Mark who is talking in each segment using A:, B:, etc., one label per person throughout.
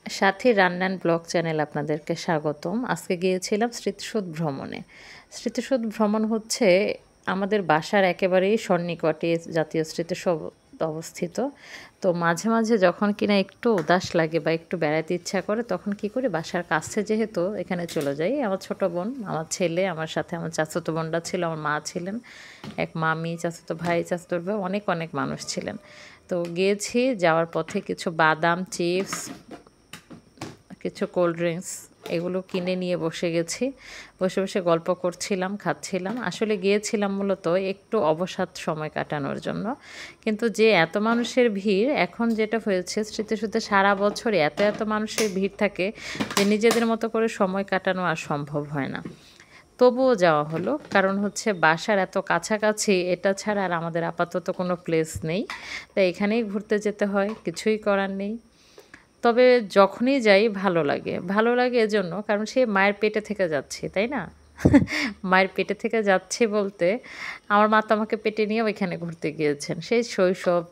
A: সাথী রান্নান blog channel আপনাদেরকে স্বাগতম। আজকে গিয়েছিলাম স্মৃতিসৌধ ভ্রমণে। স্মৃতিসৌধ ভ্রমণ হচ্ছে আমাদের বাসার একেবারেই সন্নিকটে জাতীয় স্মৃতিসৌধ অবস্থিত। তো মাঝে মাঝে যখন কিনা একটু উদাস লাগে বা একটু বেড়াতে ইচ্ছা করে তখন কি করি, বাসার কাছে যেহেতু এখানে চলে যাই। আমার ছোট বোন, আমার ছেলে, আমার সাথে আমার চাচাতো বোনরা ছিল, আমার মা ছিলেন, এক মামি, চাচাতো ভাই, চাচাতো ভাই, অনেক অনেক মানুষ ছিলেন। তো গিয়েছি, যাওয়ার পথে কিছু বাদাম, চিপস, কিছু কোল্ড ড্রিঙ্কস এগুলো কিনে নিয়ে বসে গেছি। বসে বসে গল্প করছিলাম, খাচ্ছিলাম। আসলে গিয়েছিলাম মূলত একটু অবসাদ সময় কাটানোর জন্য। কিন্তু যে এত মানুষের ভিড়, এখন যেটা হয়েছে স্মৃতিসৌধে সারা বছরই এত এত মানুষের ভিড় থাকে যে নিজেদের মতো করে সময় কাটানো আর সম্ভব হয় না। তবুও যাওয়া হলো, কারণ হচ্ছে বাসার এত কাছাকাছি, এটা ছাড়া আর আমাদের আপাতত কোনো প্লেস নেই। তাই এখানেই ঘুরতে যেতে হয়, কিছুই করার নেই। তবে যখনই যাই ভালো লাগে। ভালো লাগে এজন্য কারণ সে মায়ের পেটে থেকে যাচ্ছি, তাই না? মায়ের পেটে থেকে যাচ্ছি বলতে আমার মা তো আমাকে পেটে নিয়ে ওইখানে ঘুরতে গিয়েছেন। সেই শৈশব,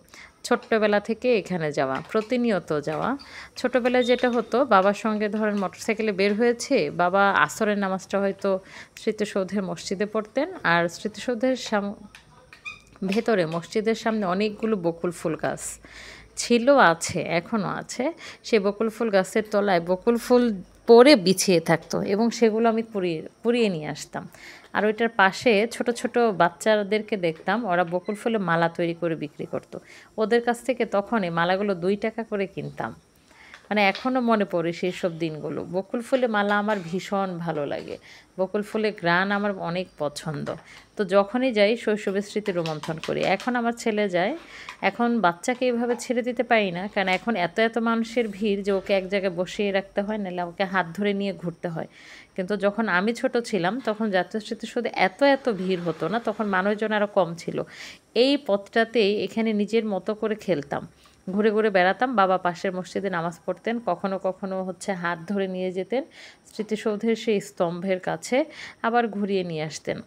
A: ছোট্টবেলা থেকে এখানে যাওয়া, প্রতিনিয়ত যাওয়া। ছোটোবেলায় যেটা হতো, বাবার সঙ্গে ধরেন মোটরসাইকেলে বের হয়েছে, বাবা আসরের নামাজটা হয়তো স্মৃতিসৌধের মসজিদে পড়তেন। আর স্মৃতিসৌধের ভেতরে মসজিদের সামনে অনেকগুলো বকুল ফুল গাছ ছিল, আছে, এখনও আছে। সেই বকুল ফুল গাছের তলায় বকুল ফুল পরে বিছিয়ে থাকতো এবং সেগুলো আমি কুড়িয়ে কুড়িয়ে নিয়ে আসতাম। আর ওইটার পাশে ছোট ছোট বাচ্চাদেরকে দেখতাম, ওরা বকুল ফুলে মালা তৈরি করে বিক্রি করতো। ওদের কাছ থেকে তখন এই মালাগুলো 2 টাকা করে কিনতাম। মানে এখনও মনে পড়ে সেই সব দিনগুলো। বকুল ফুলে মালা আমার ভীষণ ভালো লাগে। বকুল ফুলের ঘ্রাণ আমার অনেক পছন্দ। তো যখনই যাই শৈশবের স্মৃতি রোমন্থন করি। এখন আমার ছেলে যায়, এখন বাচ্চাকে এইভাবে ছেড়ে দিতে পারি না, কারণ এখন এত এত মানুষের ভিড় যে ওকে এক জায়গায় বসিয়ে রাখতে হয়, নাহলে ওকে হাত ধরে নিয়ে ঘুরতে হয়। কিন্তু যখন আমি ছোট ছিলাম তখন জাতীয় স্মৃতিসৌধে এত এত ভিড় হতো না, তখন মানুষজন আরও কম ছিল। এই পথটাতেই এখানে নিজের মতো করে খেলতাম, ঘুরে ঘুরে বেড়াতাম। বাবা পাশের মসজিদে নামাজ পড়তেন, কখনো কখনো হচ্ছে হাত ধরে নিয়ে যেতেন স্মৃতিসৌধের সেই স্তম্ভের কাছে, আবার ঘুরিয়ে নিয়ে আসতেন।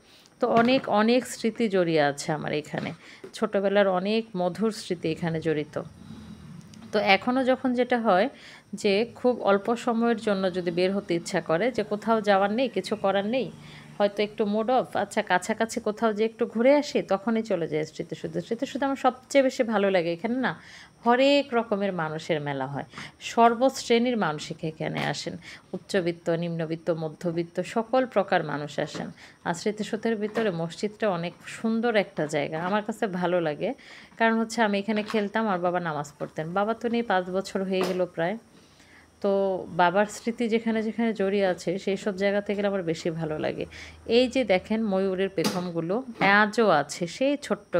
A: তো অনেক অনেক স্মৃতি জড়িয়ে আছে আমার এখানে, ছোটোবেলার অনেক মধুর স্মৃতি এখানে জড়িত। তো এখনও যখন যেটা হয় যে খুব অল্প সময়ের জন্য যদি বের হতে ইচ্ছা করে, যে কোথাও যাওয়ার নেই, কিছু করার নেই, হয়তো একটু মুড অফ, আচ্ছা কাছাকাছি কোথাও যে একটু ঘুরে আসি, তখনই চলে যায় স্মৃতিসৌধ। স্মৃতিসৌধ আমার সবচেয়ে বেশি ভালো লাগে। এখানে না হরেক রকমের মানুষের মেলা হয়, সর্বশ্রেণীর মানুষ এখানে আসেন। উচ্চবিত্ত, নিম্নবিত্ত, মধ্যবিত্ত সকল প্রকার মানুষ আসেন। আর স্মৃতিসৌধের ভিতরে মসজিদটা অনেক সুন্দর একটা জায়গা, আমার কাছে ভালো লাগে। কারণ হচ্ছে আমি এখানে খেলতাম আর বাবা নামাজ পড়তেন। বাবা তো নেই, 5 বছর হয়ে গেল প্রায়। তো বাবার স্মৃতি যেখানে যেখানে জড়িয়ে আছে সেই সব জায়গা থেকে আমার বেশি ভালো লাগে। এই যে দেখেন ময়ূরের পেখমগুলো আজও আছে সেই ছোট্ট